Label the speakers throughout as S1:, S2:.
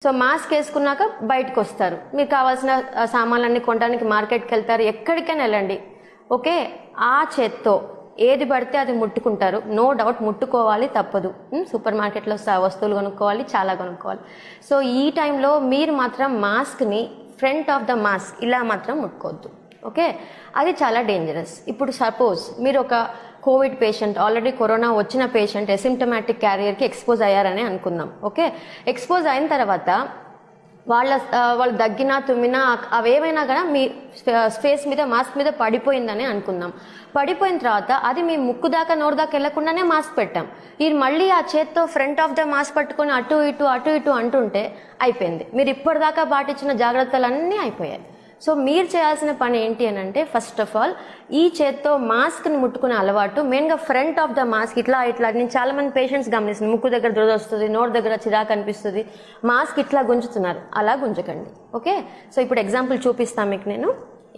S1: So mask వేసుకున్నాక బయటకు వస్తారు, మీకు కావాల్సిన సామాన్లన్నీ కొనడానికి మార్కెట్కి వెళ్తారు, ఎక్కడికైనా వెళ్ళండి. ఓకే, ఆ చేత్తో ఏది పడితే అది ముట్టుకుంటారు. నో డౌట్ ముట్టుకోవాలి, తప్పదు. సూపర్ మార్కెట్లో వస్తువులు కొనుక్కోవాలి, చాలా కొనుక్కోవాలి. సో ఈ టైంలో మీరు మాత్రం మాస్క్ని ఫ్రంట్ ఆఫ్ ద మాస్క్ ఇలా మాత్రం ముట్టుకోవద్దు. ఓకే, అది చాలా డేంజరస్. ఇప్పుడు సపోజ్ మీరు ఒక కోవిడ్ పేషెంట్, ఆల్రెడీ కరోనా వచ్చిన పేషెంట్, ఎసిమ్టమాటిక్ క్యారియర్కి ఎక్స్పోజ్ అయ్యారని అనుకుందాం. ఓకే, ఎక్స్పోజ్ అయిన తర్వాత వాళ్ళు దగ్గినా తుమ్మినా అవేమైనా కూడా మీ ఫేస్ మీద మాస్క్ మీద పడిపోయిందని అనుకుందాం. పడిపోయిన తర్వాత అది మీ ముక్కు దాకా నోరు దాకా వెళ్లకుండానే మాస్క్ పెట్టాం. ఈ మళ్ళీ ఆ చేత్తో ఫ్రంట్ ఆఫ్ ద మాస్క్ పట్టుకొని అటు ఇటు అంటుంటే అయిపోయింది. మీరు ఇప్పటిదాకా పాటించిన జాగ్రత్తలన్నీ అయిపోయాయి. సో మీరు చేయాల్సిన పని ఏంటి అని అంటే, ఫస్ట్ ఆఫ్ ఆల్ ఈ చేత్తో మాస్క్ని ముట్టుకునే అలవాటు, మెయిన్గా ఫ్రంట్ ఆఫ్ ద మాస్క్ ఇట్లా నేను చాలా మంది పేషెంట్స్ గమనిస్తుంది, ముక్కు దగ్గర దురద వస్తుంది, నోరు దగ్గర చిరాకు అనిపిస్తుంది, మాస్క్ ఇట్లా గుంజుతున్నారు. అలా గుంజకండి. ఓకే, సో ఇప్పుడు ఎగ్జాంపుల్ చూపిస్తాను మీకు నేను.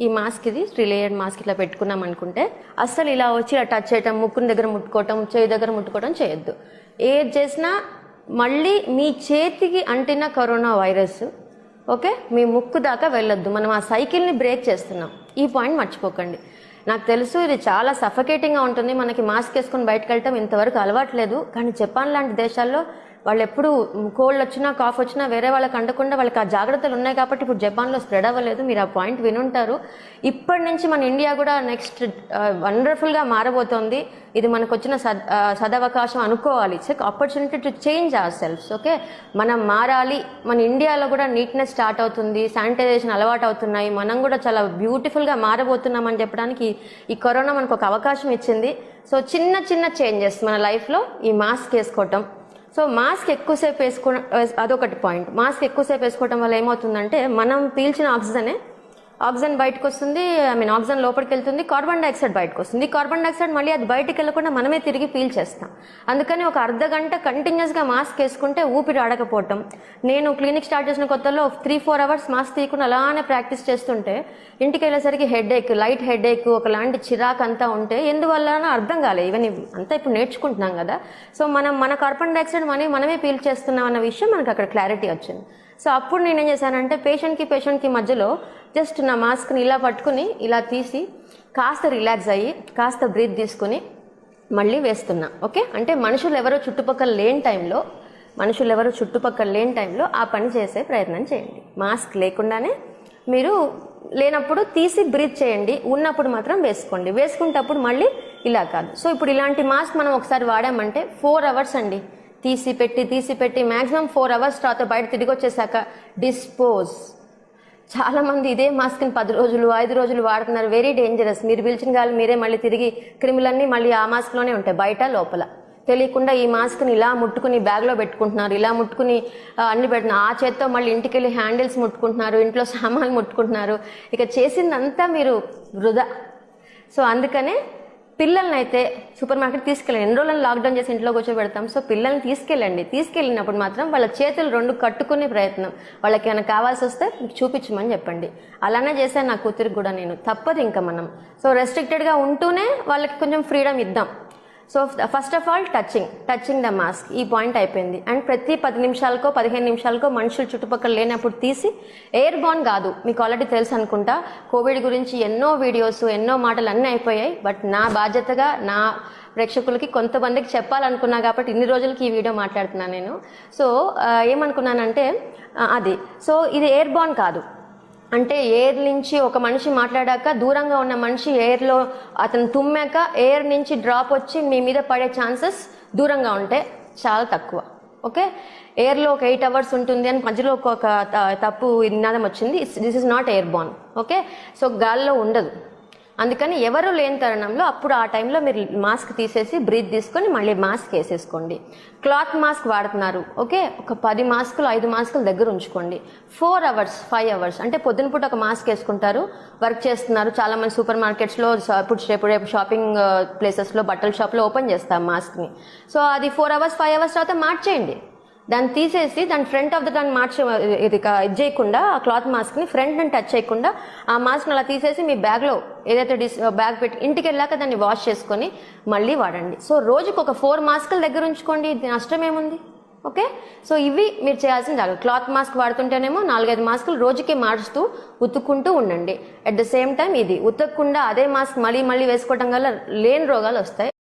S1: ఈ మాస్క్, ఇది 3 లేయర్ మాస్క్ ఇట్లా పెట్టుకున్నాం అనుకుంటే, అస్సలు ఇలా వచ్చి ఇలా టచ్ చేయటం, ముక్కుని దగ్గర ముట్టుకోవటం, చేయి దగ్గర ముట్టుకోవడం చేయొద్దు. ఏది చేసినా మళ్ళీ మీ చేతికి అంటిన కరోనా వైరస్ ఓకే మీ ముక్కు దాకా వెళ్ళొద్దు. మనం ఆ సైకిల్ని బ్రేక్ చేస్తున్నాం. ఈ పాయింట్ మర్చిపోకండి. నాకు తెలుసు ఇది చాలా సఫకేటింగ్గా ఉంటుంది, మనకి మాస్క్ వేసుకొని బయటకు వెళ్ళటం ఇంతవరకు అలవాట్లేదు. కానీ జపాన్ లాంటి దేశాల్లో వాళ్ళు ఎప్పుడు కోల్డ్ వచ్చినా కాఫ్ వచ్చినా వేరే వాళ్ళకి అంటకుండా వాళ్ళకి ఆ జాగ్రత్తలు ఉన్నాయి కాబట్టి ఇప్పుడు జపాన్లో స్ప్రెడ్ అవ్వలేదు. మీరు ఆ పాయింట్ వినుంటారు. ఇప్పటి నుంచి మన ఇండియా కూడా నెక్స్ట్ వండర్ఫుల్గా మారబోతోంది. ఇది మనకు వచ్చిన సదవకాశం అనుకోవాలి. It's opportunity to change our selfs. Okay, మనం మారాలి. మన ఇండియాలో కూడా నీట్నెస్ స్టార్ట్ అవుతుంది, శానిటైజేషన్ అలవాటు అవుతున్నాయి, మనం కూడా చాలా బ్యూటిఫుల్గా మారబోతున్నామని చెప్పడానికి ఈ కరోనా మనకు ఒక అవకాశం ఇచ్చింది. సో చిన్న చిన్న చేంజెస్ మన లైఫ్లో ఈ మాస్క్ వేసుకోవటం. సో మాస్క్ ఎక్కువసేపు అదొకటి పాయింట్. మాస్క్ ఎక్కువసేపు వేసుకోవడం వల్ల ఏమవుతుందంటే, మనం పీల్చిన ఆక్సిజన్ బయటకు వస్తుంది, ఆక్సిజన్ లోపలికి వెళ్తుంది, కార్బన్ డైఆక్సైడ్ బయటకు వస్తుంది. కార్బన్ డైఆక్సైడ్ మళ్ళీ అది బయటకు వెళ్ళకుండా మనమే తిరిగి పీల్చేస్తాం. అందుకని ఒక అర్ధ గంట కంటిన్యూస్గా మాస్క్ వేసుకుంటే ఊపిరి ఆడకపోవటం. నేను క్లినిక్ స్టార్ట్ చేసిన కొత్తలో 3-4 అవర్స్ మాస్క్ తీయకుండా అలానే ప్రాక్టీస్ చేస్తుంటే ఇంటికి వెళ్ళేసరికి హెడేక్, లైట్ హెడేక్, ఒకలాంటి చిరాకు అంతా ఉంటే ఎందువల్ల అర్థం కాలేదు. ఈవెన్ అంతా ఇప్పుడు నేర్చుకుంటున్నాం కదా. సో మన కార్బన్ డైఆక్సైడ్ మనమే పీల్చేస్తున్నాం అన్న విషయం మనకు అక్కడ క్లారిటీ వచ్చింది. సో అప్పుడు నేనేం చేశానంటే, పేషెంట్కి మధ్యలో జస్ట్ నా మాస్క్ని ఇలా పట్టుకుని ఇలా తీసి కాస్త రిలాక్స్ అయ్యి కాస్త బ్రీత్ తీసుకుని మళ్ళీ వేస్తున్నా. ఓకే, అంటే మనుషులు ఎవరో చుట్టుపక్కల లేని టైంలో ఆ పని చేసే ప్రయత్నం చేయండి. మాస్క్ లేకుండానే మీరు లేనప్పుడు తీసి బ్రీత్ చేయండి, ఉన్నప్పుడు మాత్రం వేసుకోండి. వేసుకుంటప్పుడు మళ్ళీ ఇలా కాదు. సో ఇప్పుడు ఇలాంటి మాస్క్ మనం ఒకసారి వాడామంటే 4 అవర్స్ అండి, తీసి పెట్టి మ్యాక్సిమం 4 అవర్స్ తర్వాత బయట తిరిగి వచ్చేసాక డిస్పోజ్. చాలా మంది ఇదే మాస్క్ని 10 రోజులు 5 రోజులు వాడుతున్నారు. Very dangerous. మీరు పిలిచిన గాలి మీరే మళ్ళీ తిరిగి క్రిములన్నీ మళ్ళీ ఆ మాస్క్లోనే ఉంటాయి, బయట లోపల. తెలియకుండా ఈ మాస్క్ని ఇలా ముట్టుకుని బ్యాగ్లో పెట్టుకుంటున్నారు, ఇలా ముట్టుకుని అన్ని పెడుతున్నారు. ఆ చేత్తో మళ్ళీ ఇంటికి వెళ్ళి హ్యాండిల్స్ ముట్టుకుంటున్నారు, ఇంట్లో సామాన్లు ముట్టుకుంటున్నారు. ఇక చేసిందంతా మీరు వృధా. సో అందుకనే పిల్లల్ని అయితే సూపర్ మార్కెట్ తీసుకెళ్ళండి. ఎన్ని రోజులను లాక్డౌన్ చేసి ఇంట్లో కూర్చోబెడతాం. సో పిల్లల్ని తీసుకెళ్ళినప్పుడు మాత్రం వాళ్ళ చేతులు 2 కట్టుకునే ప్రయత్నం, వాళ్ళకి ఏమైనా కావాల్సి వస్తే మీకు చూపించమని చెప్పండి. అలానే చేశాను నా కూతురికి కూడా నేను. తప్పదు ఇంకా మనం. సో రెస్ట్రిక్టెడ్గా ఉంటూనే వాళ్ళకి కొంచెం ఫ్రీడమ్ ఇద్దాం. So first of all touching the mask, ఈ పాయింట్ అయిపోయింది. అండ్ ప్రతి 10 నిమిషాలకో 15 నిమిషాలకో మనుషులు చుట్టుపక్కల లేనప్పుడు తీసి, ఎయిర్ బార్న్ కాదు, మీకు ఆల్రెడీ తెలుసు అనుకుంటా. కోవిడ్ గురించి ఎన్నో వీడియోస్, ఎన్నో మాటలు అన్నీ అయిపోయాయి. బట్ నా బాధ్యతగా నా ప్రేక్షకులకి కొంతమందికి చెప్పాలనుకున్నా కాబట్టి ఇన్ని రోజులకి ఈ వీడియో మాట్లాడుతున్నాను నేను. సో ఏమనుకున్నానంటే సో ఇది ఎయిర్ బార్న్ కాదు. అంటే ఎయిర్ నుంచి ఒక మనిషి మాట్లాడాక దూరంగా ఉన్న మనిషి ఎయిర్లో అతను తుమ్మాక ఎయిర్ నుంచి డ్రాప్ వచ్చి మీ మీద పడే ఛాన్సెస్ దూరంగా ఉంటే చాలా తక్కువ. ఓకే, ఎయిర్లో ఒక 8 అవర్స్ ఉంటుంది అని మధ్యలో ఒక తప్పు నినాదం వచ్చింది. This is not air born. Okay, so గాల్లో ఉండదు. అందుకని ఎవరు లేని తరుణంలో అప్పుడు ఆ టైంలో మీరు మాస్క్ తీసేసి బ్రీత్ తీసుకొని మళ్ళీ మాస్క్ వేసేసుకోండి. క్లాత్ మాస్క్ వాడుతున్నారు, ఓకే, ఒక 10 మాస్కులు 5 మాస్కులు దగ్గర ఉంచుకోండి. 4 అవర్స్ 5 అవర్స్ అంటే పొద్దున పూట ఒక మాస్క్ వేసుకుంటారు, వర్క్ చేస్తున్నారు. చాలా మంది సూపర్ మార్కెట్స్లో రేపు షాపింగ్ ప్లేసెస్లో బట్టల షాప్లో ఓపెన్ చేస్తారు మాస్క్ని. సో అది 4 అవర్స్ 5 అవర్స్ తర్వాత మార్చేయండి. దాన్ని తీసేసి దాని ఫ్రంట్ ఆఫ్ ద దాన్ని ఇది చేయకుండా, ఆ క్లాత్ మాస్క్ని ఫ్రంట్ని టచ్ చేయకుండా ఆ మాస్క్ని అలా తీసేసి మీ బ్యాగ్లో ఏదైతే బ్యాగ్ పెట్టి ఇంటికి వెళ్ళాక దాన్ని వాష్ చేసుకొని మళ్ళీ వాడండి. సో రోజుకు ఒక 4 మాస్కుల దగ్గర ఉంచుకోండి. నష్టం ఏముంది? ఓకే, సో ఇవి మీరు చేయాల్సిన జాగ్రత్త. క్లాత్ మాస్క్ వాడుతుంటేనేమో 4-5 మాస్కులు రోజుకి మార్చుతూ ఉతుక్కుంటూ ఉండండి. అట్ ద సేమ్ టైం ఇది ఉతకకుండా అదే మాస్క్ మళ్ళీ మళ్ళీ వేసుకోవడం వల్ల లేని రోగాలు వస్తాయి.